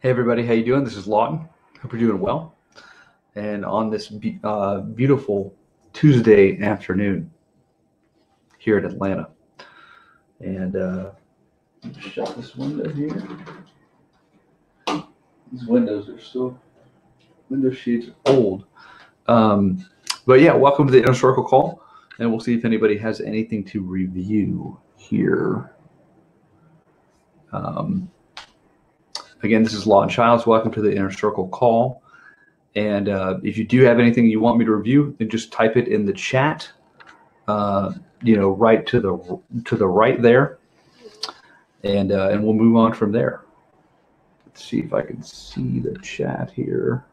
Hey everybody, how you doing? This is Lawton. Hope you're doing well. And on this beautiful Tuesday afternoon here in Atlanta, and shut this window here. These windows are still window shades are old. Um, but yeah, welcome to the Inner Circle call, and we'll see if anybody has anything to review here. Um, Again, this is Lawton Chiles. Welcome to the Inner Circle call. And if you do have anything you want me to review, then just type it in the chat. Right to the right there, and we'll move on from there. Let's see if I can see the chat here.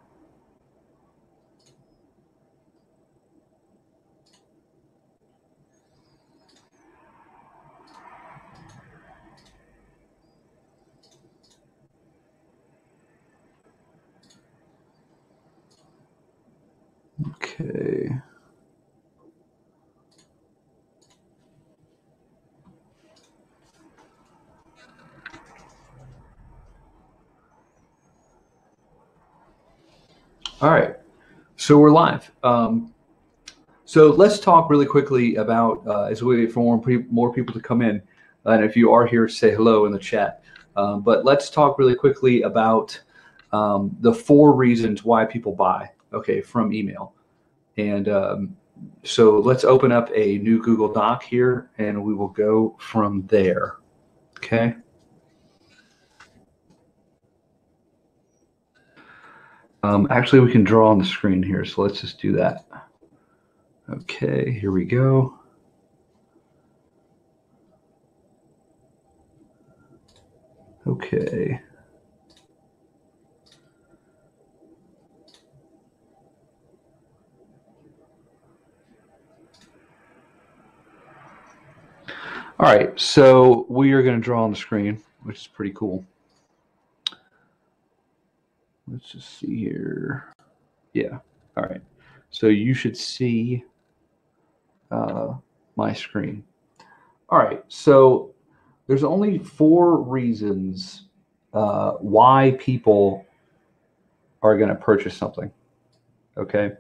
Okay. All right. So we're live. So let's talk really quickly about as we wait for more people to come in. And if you are here, say hello in the chat. But let's talk really quickly about the 4 reasons why people buy. Okay, from email. And so let's open up a new Google Doc here, and we will go from there. Okay. Actually, we can draw on the screen here, so let's just do that. Okay, here we go. Okay. All right, so we are going to draw on the screen, which is pretty cool. Let's just see here. Yeah. All right. So you should see my screen. All right. So there's only 4 reasons why people are going to purchase something. Okay.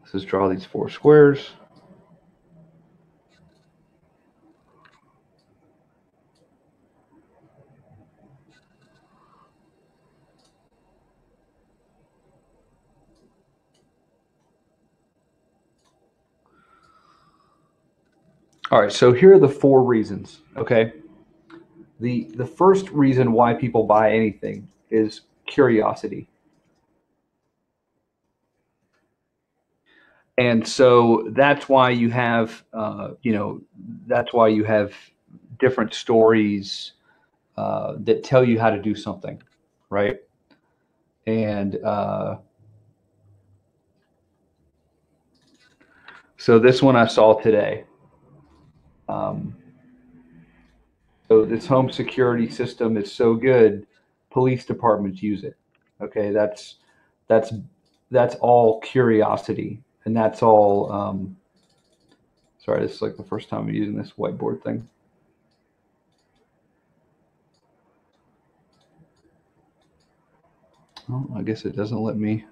Let's just draw these 4 squares. All right, so here are the 4 reasons. Okay, the first reason why people buy anything is curiosity, and so that's why you have that's why you have different stories that tell you how to do something, right? And so this one I saw today. Um, so this home security system is so good, police departments use it. Okay, that's that's all curiosity, and that's all. Sorry, this is like the first time I'm using this whiteboard thing. Oh, I guess it doesn't let me.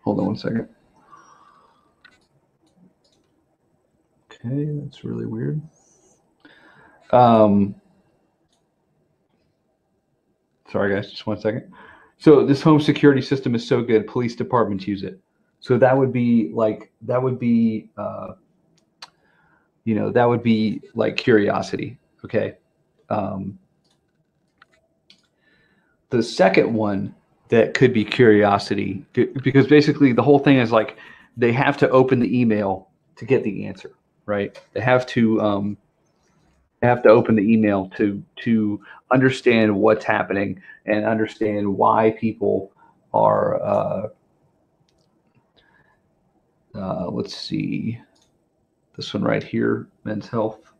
Hold on one second. Okay, that's really weird. Um, Sorry, guys, just one second. So this home security system is so good, police departments use it. So that would be like that would be like curiosity. Okay. Um, the second one that could be curiosity, because basically the whole thing is like they have to open the email to get the answer, right? They have to open the email to understand what's happening and understand why people are. Let's see, this one right here, Men's Health.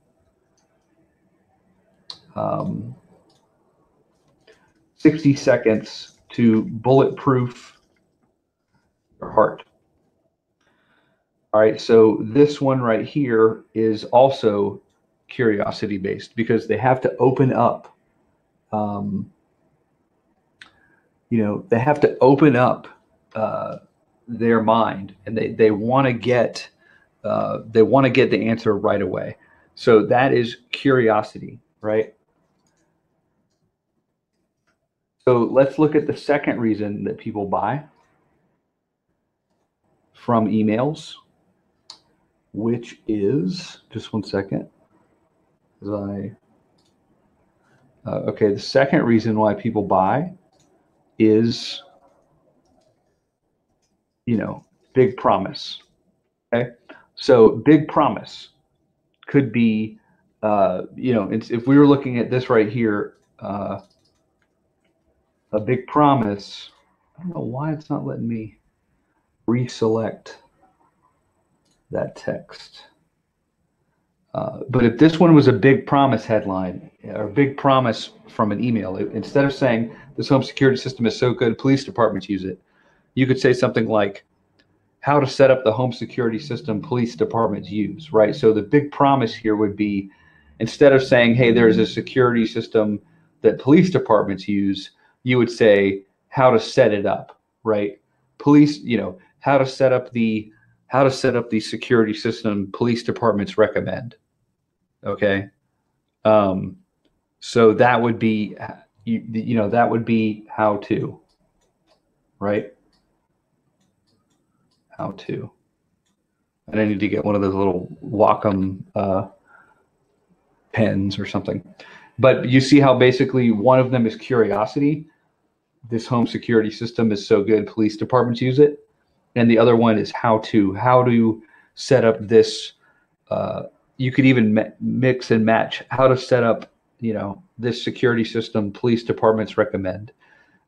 Um, 60 seconds to bulletproof your heart. All right, so this one right here is also curiosity based because they have to open up. Um, they have to open up their mind, and they want to get the answer right away. So that is curiosity, right? So let's look at the second reason that people buy from emails, which is, just one second, as okay, the second reason why people buy is, big promise. Okay, so big promise could be, if we were looking at this right here, a big promise. I don't know why it's not letting me reselect that text. But if this one was a big promise headline or big promise from an email, instead of saying this home security system is so good, police departments use it, you could say something like how to set up the home security system police departments use, right? So the big promise here would be, instead of saying, hey, there's a security system that police departments use, you would say how to set it up, right? Police, how to set up the security system police departments recommend. Okay. So that would be, that would be how to, right? How to. And I need to get one of those little Wacom pens or something. But you see how basically one of them is curiosity. This home security system is so good, police departments use it. And the other one is how to set up this. You could even mix and match how to set up, this security system police departments recommend.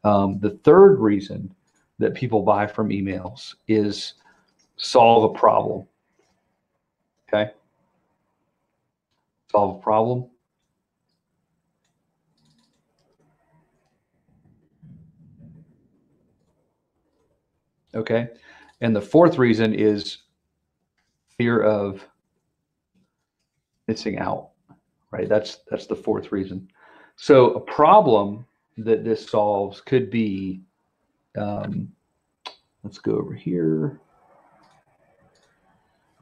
The third reason that people buy from emails is solve a problem. Okay. Solve a problem. Okay. And the fourth reason is fear of missing out, right? That's the fourth reason. So a problem that this solves could be, let's go over here.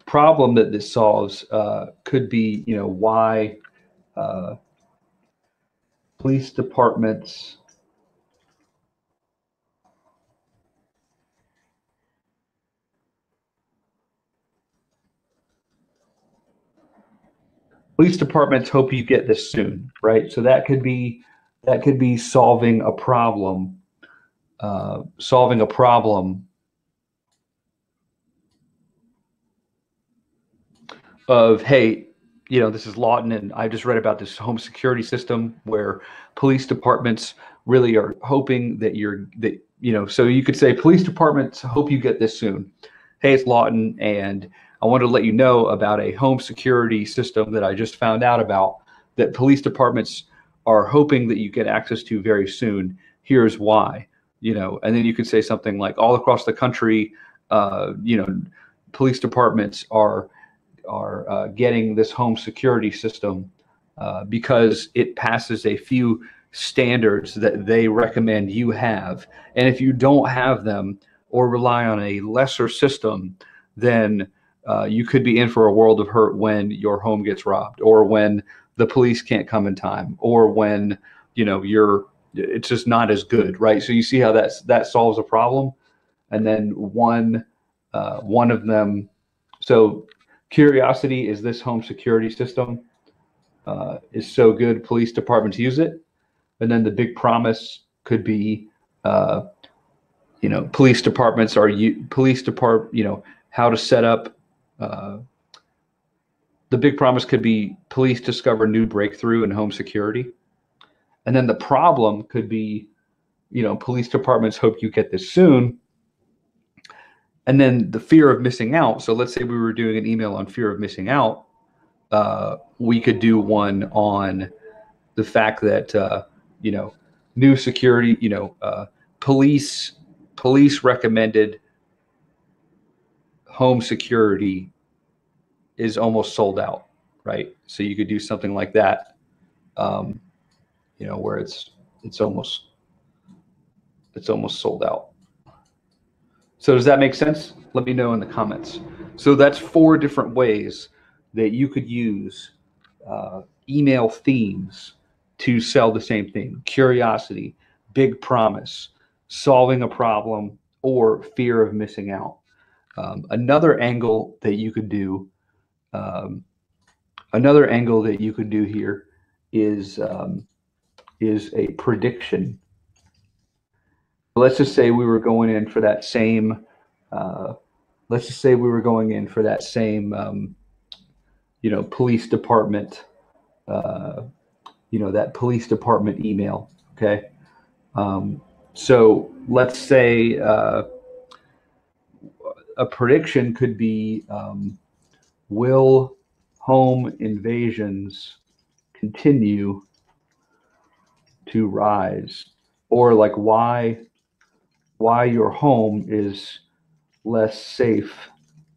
Problem that this solves could be, why police departments hope you get this soon, right? So that could be solving a problem, of, hey, this is Lawton, and I just read about this home security system where police departments really are hoping that so you could say police departments hope you get this soon. Hey, it's Lawton, and I want to let you know about a home security system that I just found out about that police departments are hoping that you get access to very soon. Here's why, and then you could say something like all across the country, police departments are getting this home security system because it passes a few standards that they recommend you have. And if you don't have them or rely on a lesser system, then you could be in for a world of hurt when your home gets robbed, or when the police can't come in time, or when it's just not as good, right? So you see how that solves a problem. And then one of them, so curiosity is this home security system is so good, police departments use it. And then the big promise could be, police departments how to set up. The big promise could be police discover new breakthrough in home security. And then the problem could be, police departments hope you get this soon. And then the fear of missing out. So let's say we were doing an email on fear of missing out. We could do one on the fact that, new security, police recommended home security is almost sold out, right? So you could do something like that, where it's almost, It's almost sold out. So does that make sense? Let me know in the comments. So that's 4 different ways that you could use email themes to sell the same thing: curiosity, big promise, solving a problem, or fear of missing out. Another angle that you could do, um, another angle that you could do here is a prediction. Let's just say we were going in for that same. Uh, let's just say we were going in for that same, police department, uh, that police department email. Okay. Um, so let's say a prediction could be, will home invasions continue to rise? Or like why your home is less safe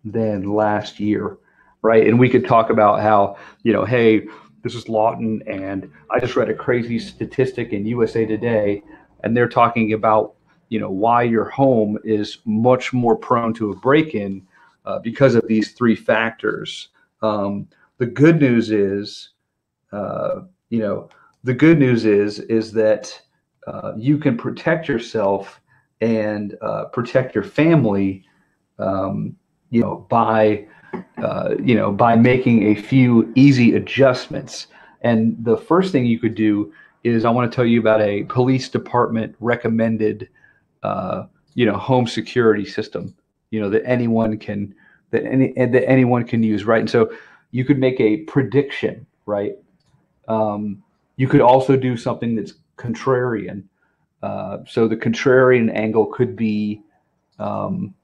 than last year, right? And we could talk about how, hey, this is Lawton, and I just read a crazy statistic in USA Today, and they're talking about, why your home is much more prone to a break-in because of these 3 factors. The good news is, uh, you know, the good news is that you can protect yourself and protect your family, um, by making a few easy adjustments. And the first thing you could do is I want to tell you about a police department recommended, uh, home security system, that anyone can use, right? And so you could make a prediction, right? Um, you could also do something that's contrarian. So the contrarian angle could be, um,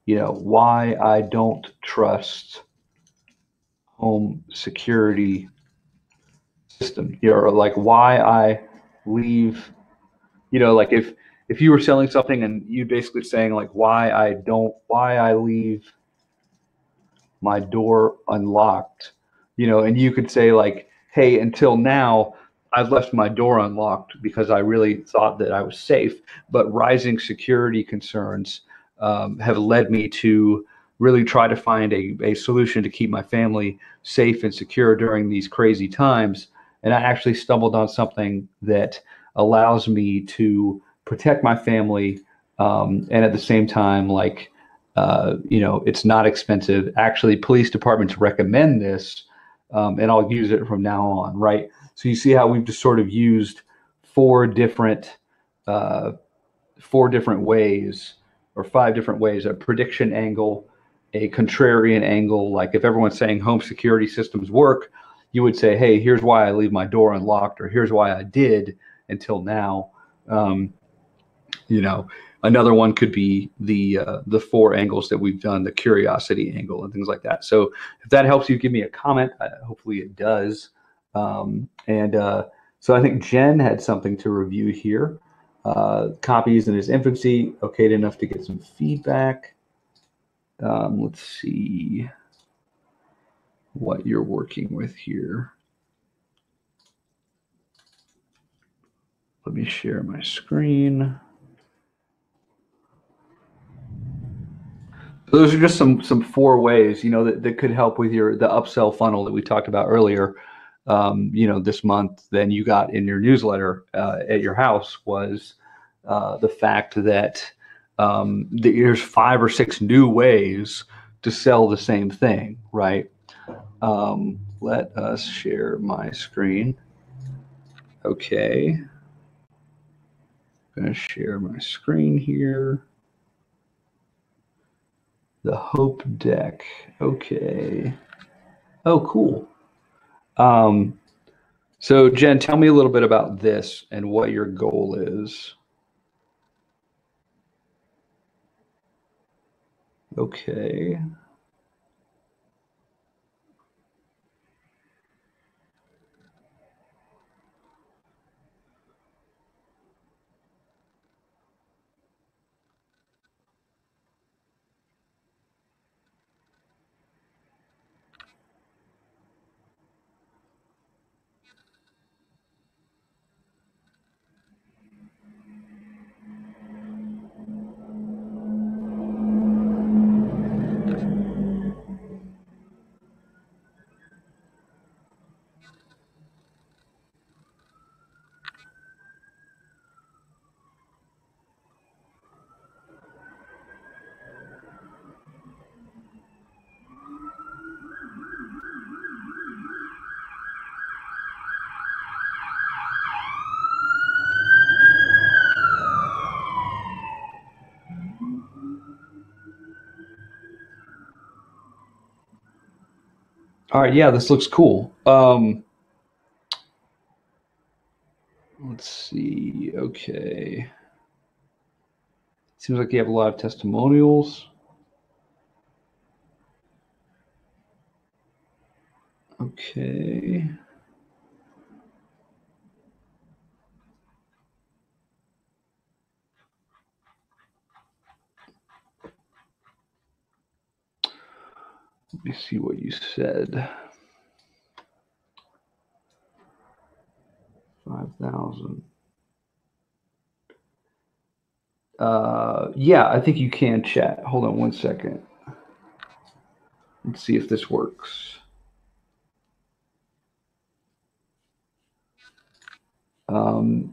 why I don't trust home security system. Or like why I leave. Like if you were selling something and you basically saying like why I leave my door unlocked, and you could say like, hey, until now, I've left my door unlocked because I really thought that I was safe, but rising security concerns have led me to really try to find a solution to keep my family safe and secure during these crazy times. And I actually stumbled on something that allows me to protect my family, and at the same time, like, it's not expensive. Actually, police departments recommend this, and I'll use it from now on, right? So you see how we've just sort of used four different, uh, 4 different ways or 5 different ways: a prediction angle, a contrarian angle. Like if everyone's saying home security systems work, you would say, hey, here's why I leave my door unlocked, or here's why I did until now. Um, you know, Another one could be the 4 angles that we've done, the curiosity angle and things like that. So if that helps you, give me a comment. Hopefully it does. And so I think Jen had something to review here. Copies in his infancy, okay enough to get some feedback. Let's see what you're working with here. Let me share my screen. So those are just some 4 ways, that could help with the upsell funnel that we talked about earlier. This month, then you got in your newsletter at your house was the fact that there's 5 or 6 new ways to sell the same thing, right? Let us share my screen. Okay. I'm going to share my screen here. The Hope deck. Okay. Oh, cool. Um, so Jen, tell me a little bit about this and what your goal is. Okay. All right. Yeah, this looks cool. Let's see. Okay. Seems like you have a lot of testimonials. Okay. Let me see what you said. 5,000. Yeah, I think you can chat. Hold on one second. Let's see if this works. Oh.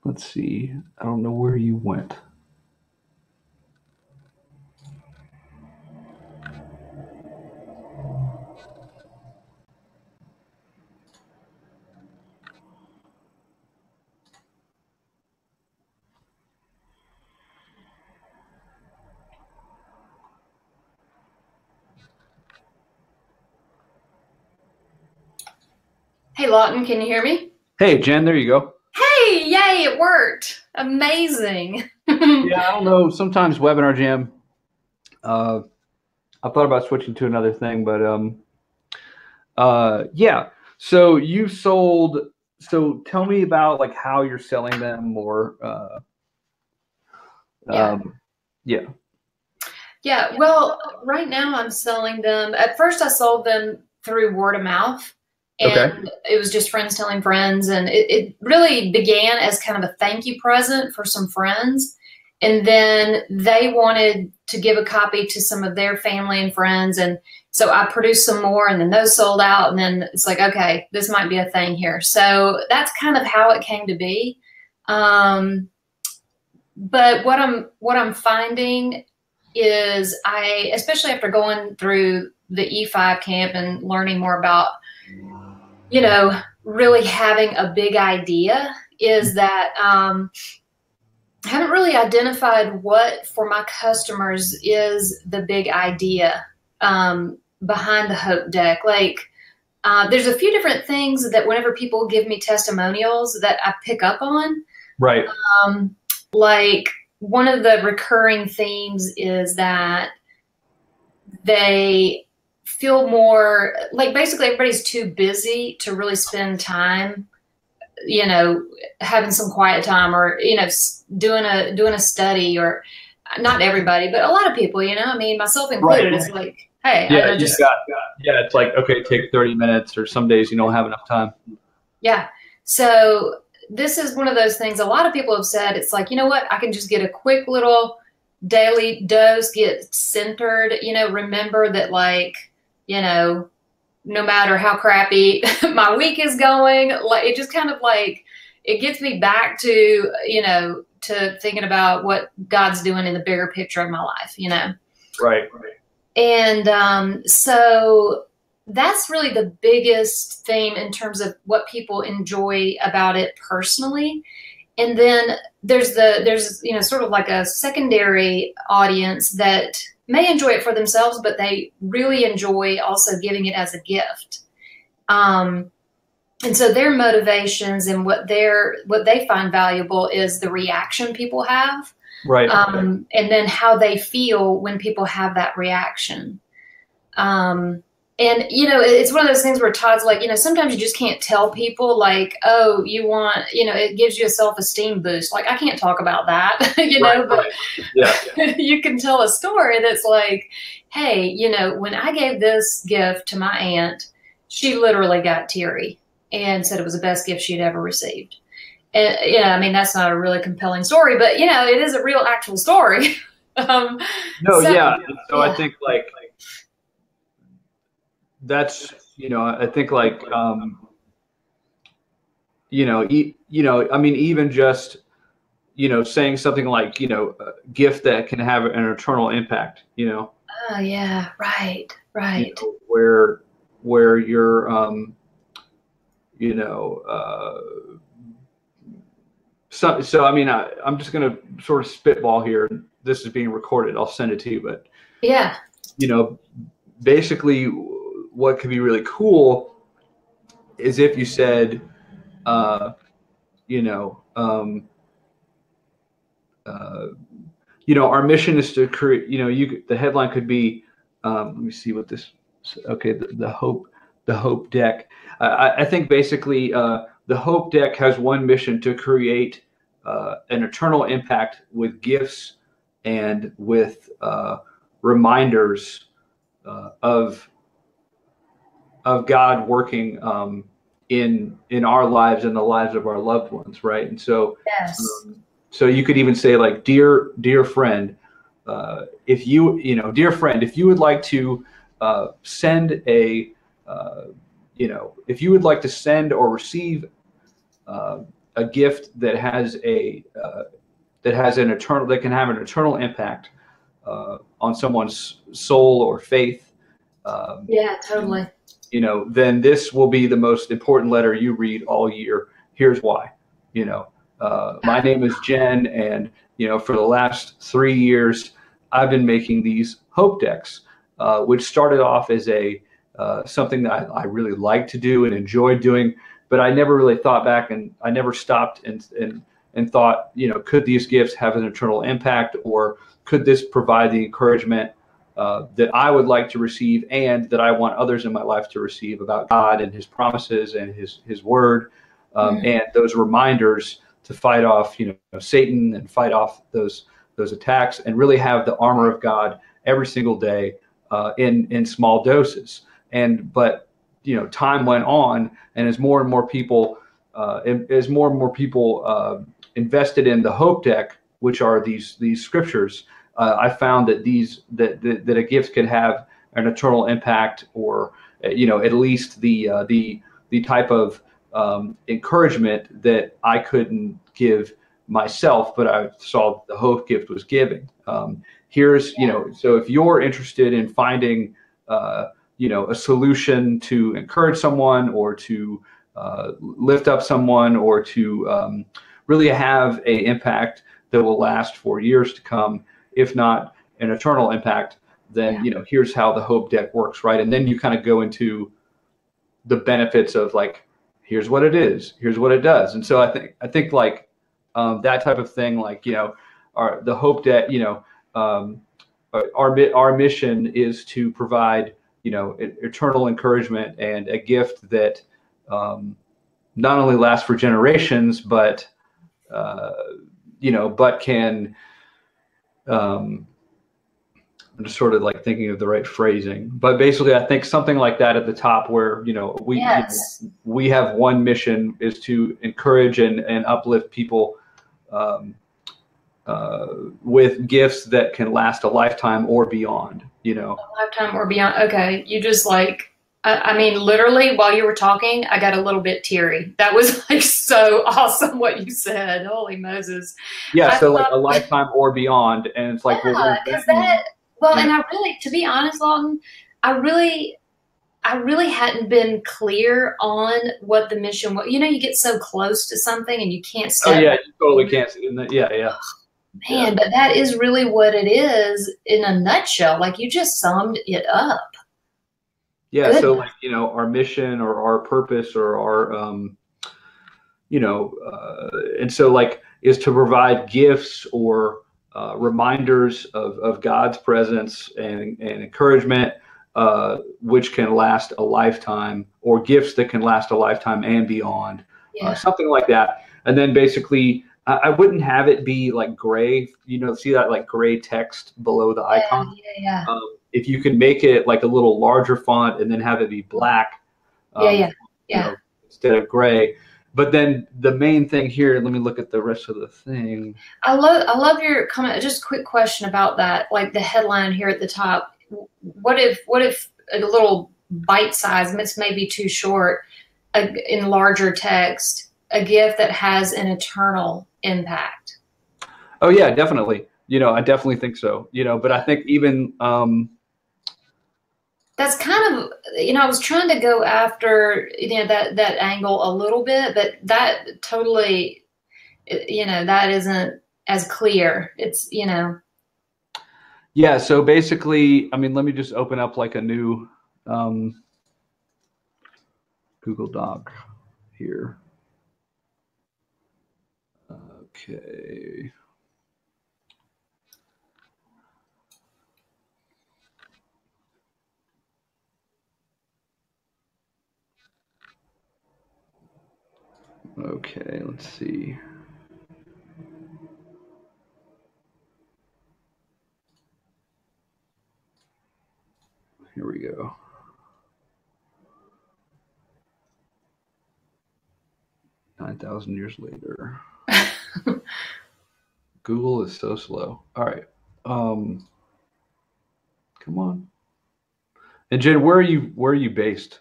Let's see. I don't know where you went. Hey Lawton, can you hear me? Hey, Jen, there you go. Hey, yay, it worked. Amazing. Yeah, I don't know. Sometimes Webinar Jam, I thought about switching to another thing, but yeah. So you sold. So tell me about like how you're selling them, or Yeah. Yeah. Yeah, well, right now I'm selling them. At first, I sold them through word of mouth, Okay. and it was just friends telling friends. And it really began as kind of a thank you present for some friends. And then they wanted to give a copy to some of their family and friends. And so I produced some more, and then those sold out. And then it's like, okay, this might be a thing here. So that's kind of how it came to be. But what I'm finding is especially after going through the E5 camp and learning more about, really having a big idea, is that I haven't really identified what for my customers is the big idea behind the Hope Deck. Like, there's a few different things that whenever people give me testimonials that I pick up on. Right. Like, one of the recurring themes is that they feel more like basically everybody's too busy to really spend time, having some quiet time, or, doing a study, or not everybody, but a lot of people, I mean, myself included, Right. it's like, hey, Yeah, I just, yeah, it's like, okay, take 30 minutes, or some days you don't have enough time. yeah. So this is one of those things a lot of people have said. It's like, you know what, I can just get a quick little daily dose, get centered, remember that, like, no matter how crappy my week is going, like, it just kind of like, it gets me back to, to thinking about what God's doing in the bigger picture of my life, Right. And so that's really the biggest theme in terms of what people enjoy about it personally. And then there's sort of like a secondary audience that may enjoy it for themselves, but they really enjoy also giving it as a gift. And so their motivations and what they find valuable is the reaction people have. Right. And then how they feel when people have that reaction. And, you know, it's one of those things where Todd's like, you know, sometimes you just can't tell people like, oh, you want, you know, it gives you a self-esteem boost. Like, I can't talk about that, you know, but yeah. you can tell a story that's like, hey, you know, when I gave this gift to my aunt, she literally got teary and said it was the best gift she'd ever received. And, you know, I mean, that's not a really compelling story, but, you know, it is a real actual story. No, yeah. So I think like, that's, you know, I think like, you know, I mean, even just, you know, saying something like, you know, a gift that can have an eternal impact, you know. Oh yeah, right, right. You know, where you're, you know, so I mean, I'm just gonna sort of spitball here. This is being recorded. I'll send it to you, but yeah, you know, basically, what could be really cool is if you said, you know, you know, our mission is to create. You know, the headline could be, let me see what this. Okay, the hope deck. I think basically the hope deck has one mission to create an eternal impact with gifts and with reminders of God working in our lives and the lives of our loved ones, right? And so, yes, so you could even say like, dear friend, if you know, dear friend, if you would like to send a, you know, if you would like to send or receive a gift that has an eternal, that can have an eternal impact on someone's soul or faith. yeah, totally. You know, then this will be the most important letter you read all year. Here's why. You know, my name is Jen, and you know, for the last 3 years, I've been making these hope decks, which started off as a something that I really liked to do and enjoyed doing, but I never really thought back, and I never stopped and thought, you know, could these gifts have an eternal impact, or could this provide the encouragement that I would like to receive and that I want others in my life to receive about God and His promises and His Word, and those reminders to fight off, you know, Satan and fight off those attacks, and really have the armor of God every single day in small doses. But you know, time went on, and as more and more people invested in the hope deck, which are these scriptures, I found that that a gift could have an eternal impact, or you know, at least the type of encouragement that I couldn't give myself, but I saw the hope gift was giving. Here's, you know, so if you're interested in finding you know, a solution to encourage someone, or to lift up someone, or to really have an impact that will last for years to come, if not an eternal impact, then you know, here's how the hope deck works, right? And then you kind of go into the benefits of like, here's what it is, here's what it does. And so I think like that type of thing, like, you know, the hope deck, you know, our mission is to provide, you know, eternal encouragement and a gift that not only lasts for generations, but you know, but can I'm just sort of like thinking of the right phrasing, but basically I think something like that at the top, where, you know, we have one mission, is to encourage and uplift people with gifts that can last a lifetime or beyond, you know. A lifetime or beyond. Okay, you just like, I mean, literally while you were talking, I got a little bit teary. That was like so awesome what you said. Holy Moses. Yeah, so like a lifetime or beyond, and it's like, yeah, because that. Well, and I really, to be honest, Lawton, I really hadn't been clear on what the mission was. You know, you get so close to something and you can't step. Oh yeah, you totally can't. Yeah. Man, but that is really what it is in a nutshell. Like, you just summed it up. Yeah. Goodness. So like, you know, our mission or our purpose or our, you know, and so like, is to provide gifts or reminders of God's presence and encouragement, which can last a lifetime, or gifts that can last a lifetime and beyond, Yeah. something like that. And then basically, I wouldn't have it be like gray. See that like gray text below the icon? Yeah. If you can make it like a little larger font and then have it be black, um, Yeah. instead of gray. But then the main thing here, let me look at the rest of the thing. I love your comment. Just a quick question about that, like the headline here at the top. What if a little bite size, this may be too short, in larger text, a gift that has an eternal impact? Oh yeah, definitely. I definitely think so. But I think even That's kind of, I was trying to go after, that angle a little bit, but that totally, that isn't as clear. It's, yeah. So basically, I mean, let me just open up like a new Google Doc here. Okay. Okay, let's see. Here we go. 9,000 years later. Google is so slow. All right. Come on. And Jen, where are you based?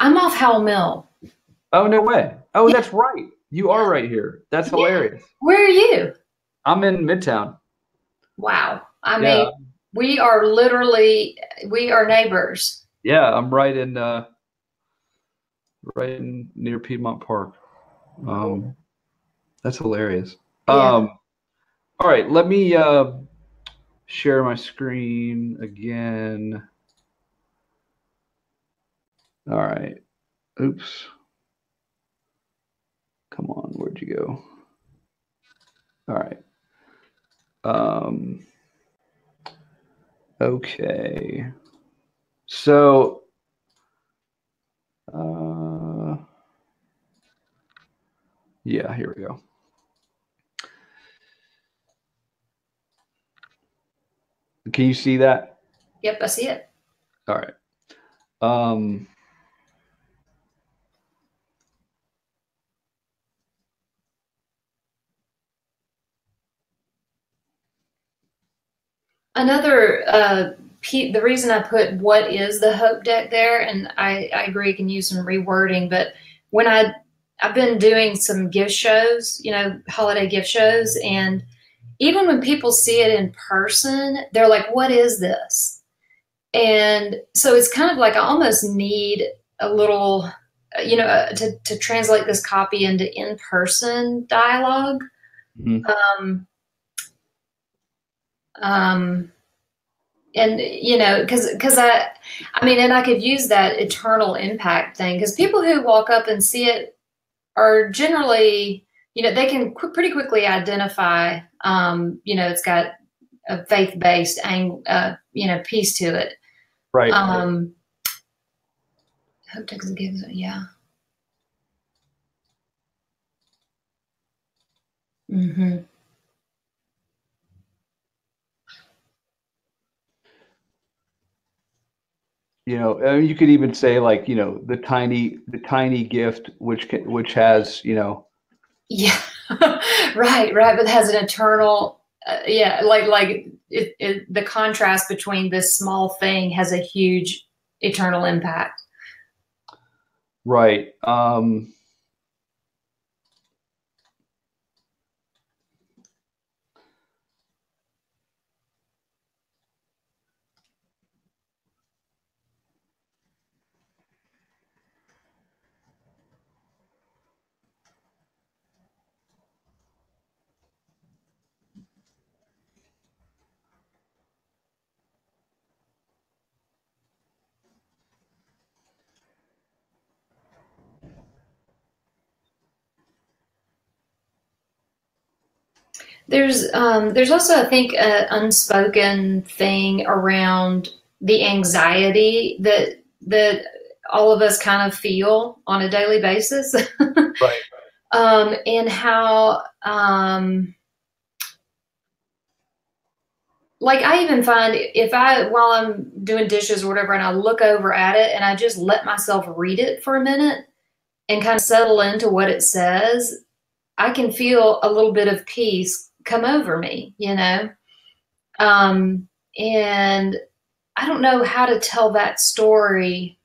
I'm off Howell Mill. Oh, no way. Oh, Yeah. that's right. You are right here. That's hilarious. Where are you? I'm in Midtown. Wow. I mean, Yeah. we are neighbors. Yeah, I'm right in near Piedmont Park. That's hilarious. Yeah. All right, let me share my screen again. All right. Oops. Come on, where'd you go? All right. Okay. So, yeah, here we go. Can you see that? Yep, I see it. All right. Um, Another the reason I put what is the hope deck there, and I agree, you can use some rewording, but when I've been doing some gift shows, holiday gift shows, and even when people see it in person, they're like, what is this? And so it's kind of like I almost need a little, to translate this copy into in-person dialogue. mhm. Um, and because I mean, and I could use that eternal impact thing, because people who walk up and see it are generally, they can pretty quickly identify, it's got a faith-based piece to it. Right. Hope Texas gives it, yeah. Mm-hmm. You could even say like, the tiny gift which has, Yeah, right, but it has an eternal, yeah, like the contrast between this small thing has a huge eternal impact. right. There's also, I think, an unspoken thing around the anxiety that all of us kind of feel on a daily basis. Right. And how, like, I even find if while I'm doing dishes or whatever, and I look over at it and I just let myself read it for a minute and kind of settle into what it says, I can feel a little bit of peace come over me, you know? And I don't know how to tell that story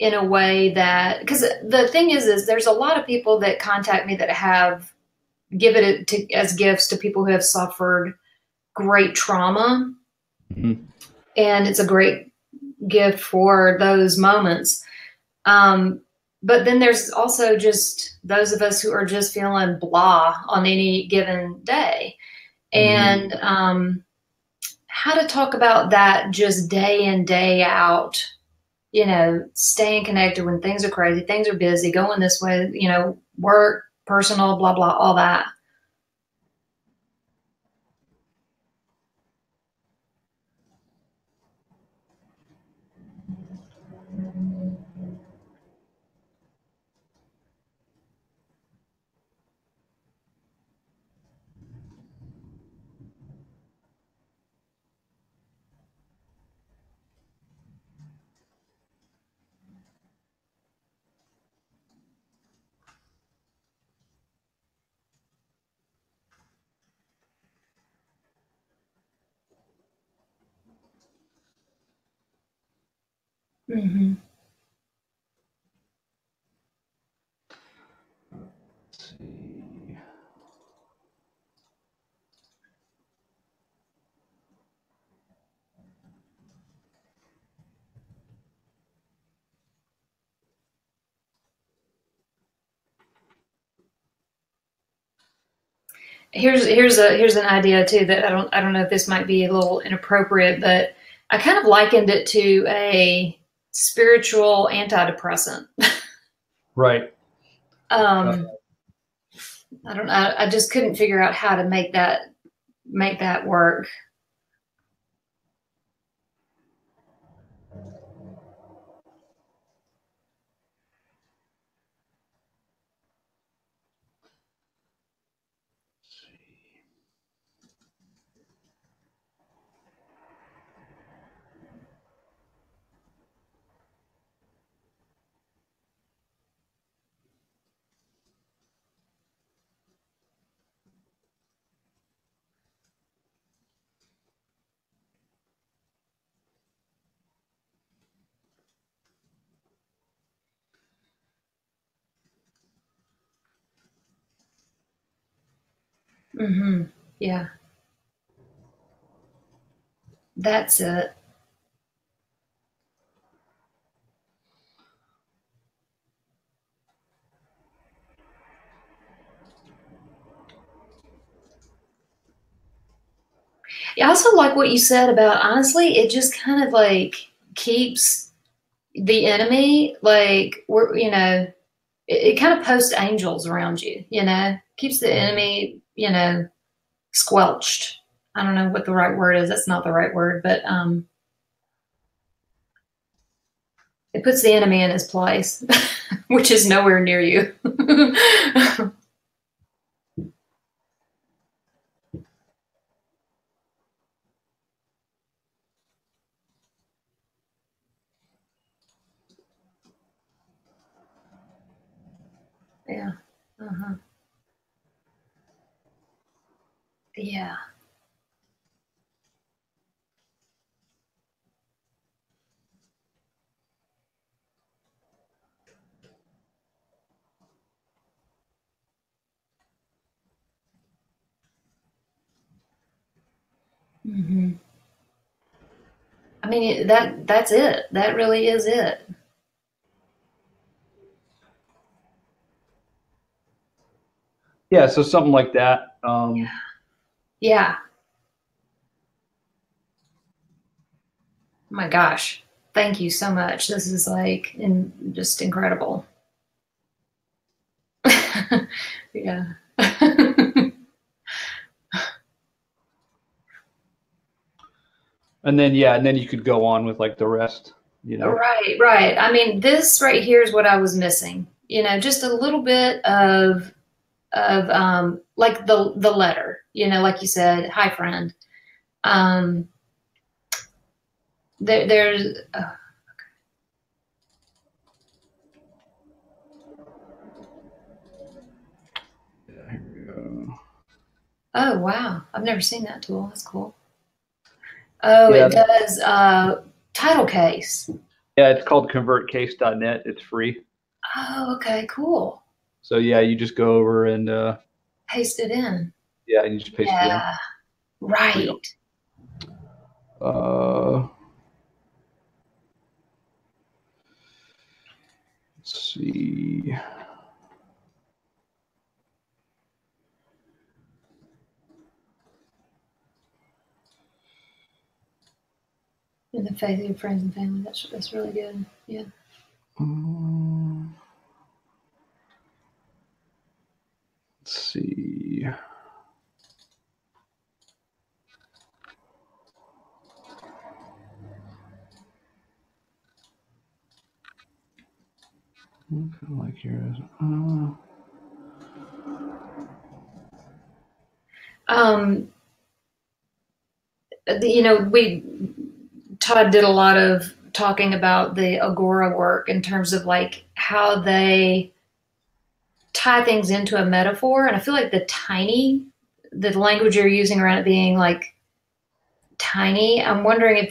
in a way that, because the thing is there's a lot of people that contact me that have given it as gifts to people who have suffered great trauma. Mm-hmm. And it's a great gift for those moments. But then there's also just those of us who are just feeling blah on any given day. And how to talk about that just day in, day out, you know, staying connected when things are crazy, things are busy, going this way, you know, work, personal, blah, blah, all that. Mm-hmm. Let's see. Here's an idea too that I don't know if this might be a little inappropriate, but I kind of likened it to a spiritual antidepressant. Right. I don't know. I just couldn't figure out how to make that work. Mm-hmm. Yeah, that's it. I also like what you said about, honestly, it just kind of like keeps the enemy, like, we're, you know, it kind of posts angels around you, you know, keeps the enemy, you know, squelched. I don't know what the right word is. That's not the right word, but it puts the enemy in his place, which is nowhere near you. Yeah. Uh-huh. Yeah. Mm-hmm. I mean, that's it. That really is it. Yeah. So something like that. Yeah. Oh my gosh. Thank you so much. This is like just incredible. Yeah. And then, yeah, and then you could go on with like the rest, you know. Right, right. I mean, this right here is what I was missing. Just a little bit of like the letter. Like you said, hi friend. Um, there's Yeah, here we go. oh wow, I've never seen that tool. That's cool. Oh, Yeah, it does title case. yeah, it's called convertcase.net. It's free. Oh, okay, cool. So yeah, you just go over and Paste it in. yeah, you just paste it in. Yeah, Free. right. Uh, let's see. In the faith of your friends and family. That's really good. Yeah. Let's see. Kind of like here. Um, we Todd did a lot of talking about the Agora work in terms of like how they tie things into a metaphor, and I feel like the language you're using around it being like tiny. I'm wondering if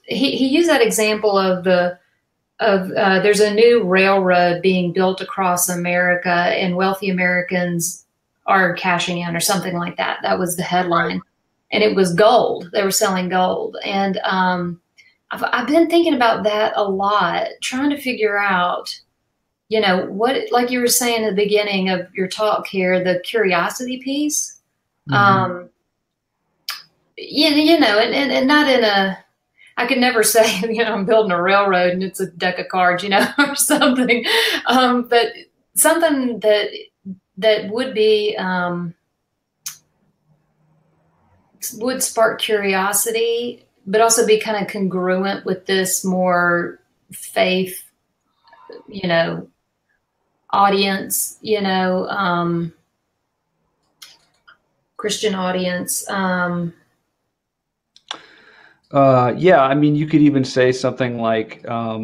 he used that example of there's a new railroad being built across America, and wealthy Americans are cashing in, or something like that. That was the headline, and it was gold. They were selling gold, and I've been thinking about that a lot, trying to figure out, what, like you were saying at the beginning of your talk here, the curiosity piece. Mm-hmm. And not in a, I could never say, I'm building a railroad and it's a deck of cards, or something. But something that would be, would spark curiosity, but also be kind of congruent with this more faith, audience, Christian audience. Yeah, I mean, you could even say something like, uh,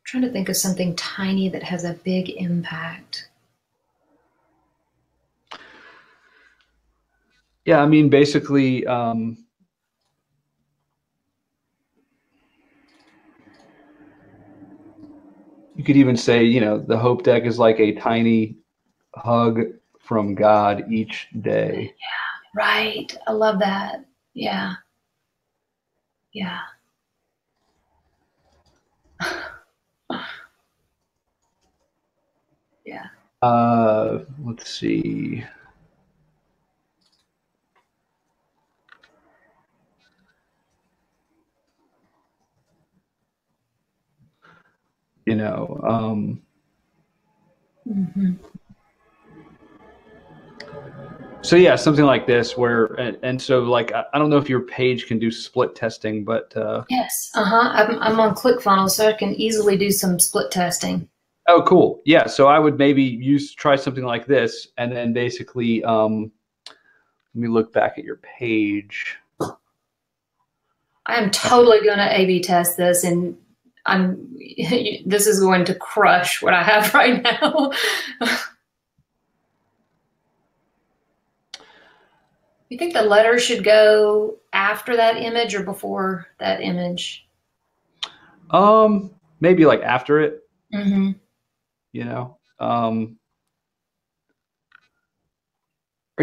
Trying to think of something tiny that has a big impact. yeah, I mean, basically, you could even say, the hope deck is like a tiny hug from God each day. Right. I love that. Yeah. Yeah. Yeah. Let's see. You know, Mm-hmm. so yeah, something like this where, and so like, I don't know if your page can do split testing, but, Yes. Uh-huh. I'm on ClickFunnels, so I can easily do some split testing. oh, cool. Yeah. So I would maybe try something like this, and then basically, let me look back at your page. I am totally going to A/B test this, and this is going to crush what I have right now. You think the letter should go after that image or before that image? Maybe like after it, Mm-hmm. you know, or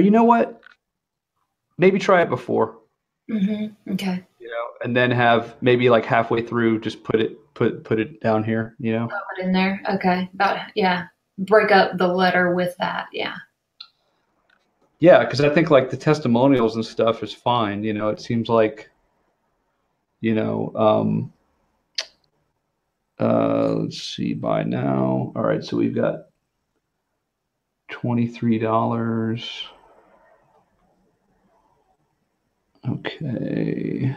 you know what? Maybe try it before, Mm-hmm. Okay. and then have maybe like halfway through, just put it down here, Put it in there. Okay. Yeah. Break up the letter with that. Yeah. Yeah, because I think like the testimonials and stuff is fine. It seems like, you know, let's see by now. All right, so we've got $23. Okay.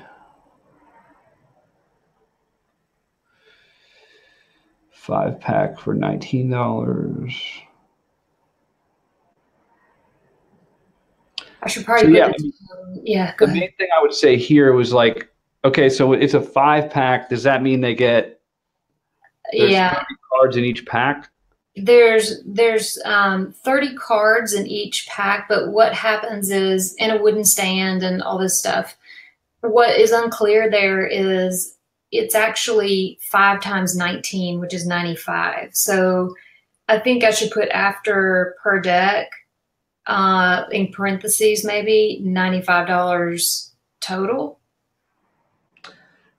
5-pack for $19. I should probably So put yeah, go the ahead. main thing I would say here was like, okay, so it's a 5-pack. Does that mean there's Yeah. 30 cards in each pack? There's 30 cards in each pack, but what happens is in a wooden stand and all this stuff, what is unclear there is it's actually 5 times 19, which is 95. So I think I should put after per deck, in parentheses, maybe $95 total.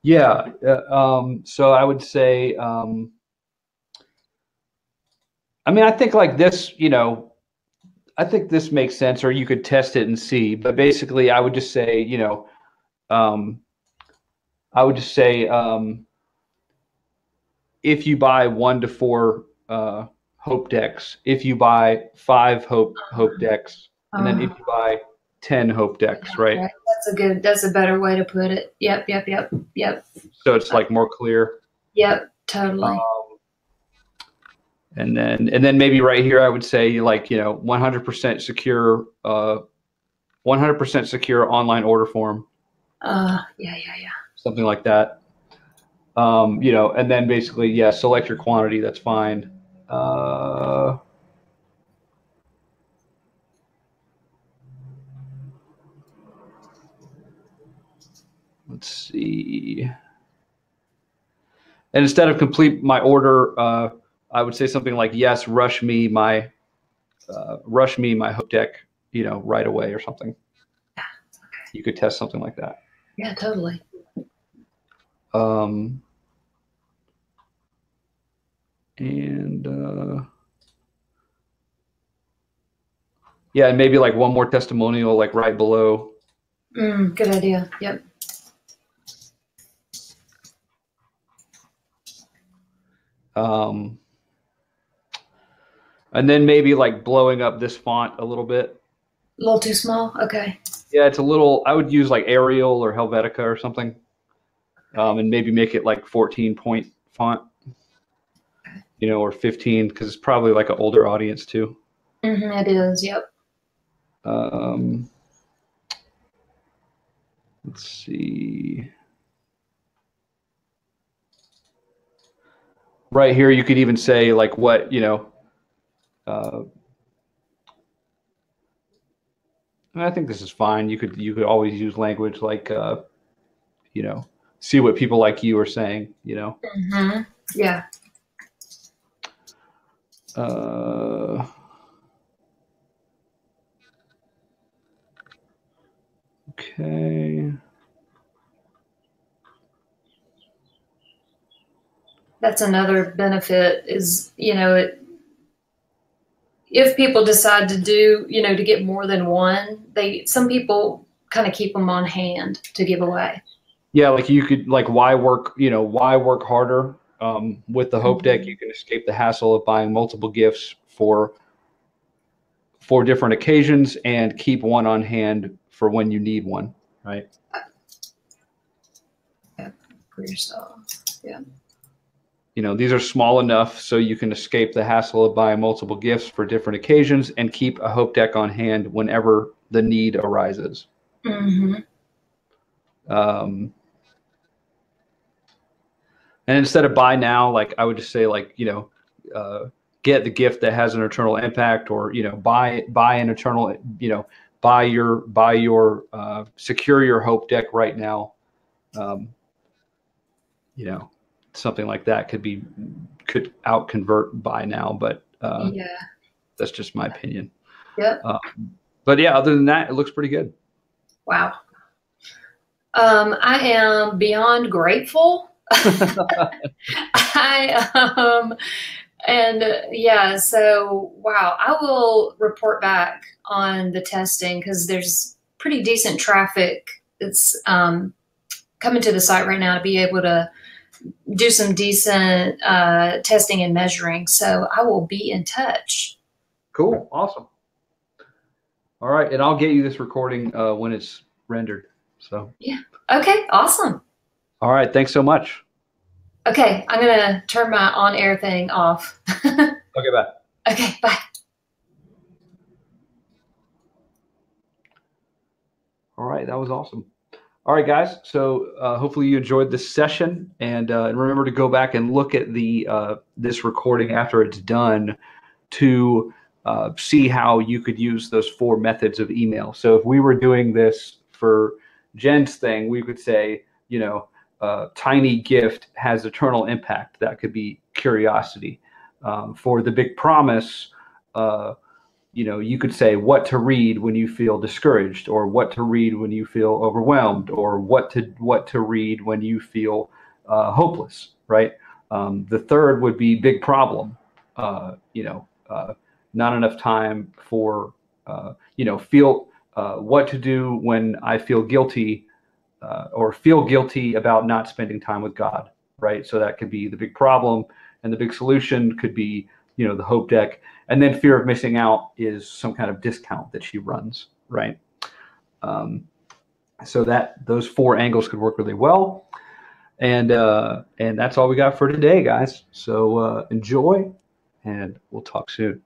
Yeah. So I would say, I mean, I think like this, I think this makes sense, or you could test it and see. But basically, I would just say, um, I would just say, if you buy 1 to 4 hope decks, if you buy 5 hope decks, and then if you buy 10 hope decks, right? Right. That's a better way to put it. Yep. So it's like more clear. Yep, totally. And then maybe right here, I would say like, 100% secure, 100% secure online order form. Yeah. Something like that. And then basically, yeah, select your quantity. That's fine. Let's see. And instead of complete my order, I would say something like, yes, rush me my hope deck, right away or something. Yeah. You could test something like that. Yeah, totally. Yeah, and maybe like one more testimonial, like right below. Good idea. Yep. And then maybe like blowing up this font a little bit. A little too small? Okay. Yeah, it's a little, I would use like Arial or Helvetica or something. And maybe make it like 14-point font, or 15, because it's probably like an older audience too. It is, yep. Let's see. Right here, you could even say like what, I think this is fine. You could always use language like, see what people like you are saying, Yeah. Okay. That's another benefit is, if people decide to do, to get more than one, some people kind of keep them on hand to give away. Yeah, like you could why work harder? With the Hope Deck, you can escape the hassle of buying multiple gifts for different occasions and keep one on hand for when you need one, right? Yeah, for yourself. Yeah. These are small enough so you can escape the hassle of buying multiple gifts for different occasions and keep a Hope Deck on hand whenever the need arises. And instead of buy now, like I would just say like, get the gift that has an eternal impact, or, buy an eternal, buy your secure your Hope Deck right now. Something like that could out convert buy now, but Yeah. That's just my opinion. Yep. But yeah, other than that, it looks pretty good. Wow. I am beyond grateful. So wow, I will report back on the testing because there's pretty decent traffic that's coming to the site right now to be able to do some decent testing and measuring. So I will be in touch. Cool. Awesome. All right. And I'll get you this recording when it's rendered. So. Yeah. Okay. Awesome. All right. Thanks so much. Okay. I'm going to turn my on-air thing off. Okay. Bye. Okay. Bye. All right. That was awesome. All right, guys. So hopefully you enjoyed this session, and remember to go back and look at the this recording after it's done to see how you could use those 4 methods of email. So if we were doing this for Jen's thing, we could say, you know, tiny gift has eternal impact. That could be curiosity. For the big promise, you know, you could say what to read when you feel discouraged, or what to read when you feel overwhelmed, or what to read when you feel hopeless, right? The third would be big problem. You know, not enough time for, you know, feel what to do when I feel guilty, or feel guilty about not spending time with God, right? So that could be the big problem, and the big solution could be, you know, the hope deck. And then fear of missing out is some kind of discount that she runs, right? So that those 4 angles could work really well. And that's all we got for today, guys. So enjoy, and we'll talk soon.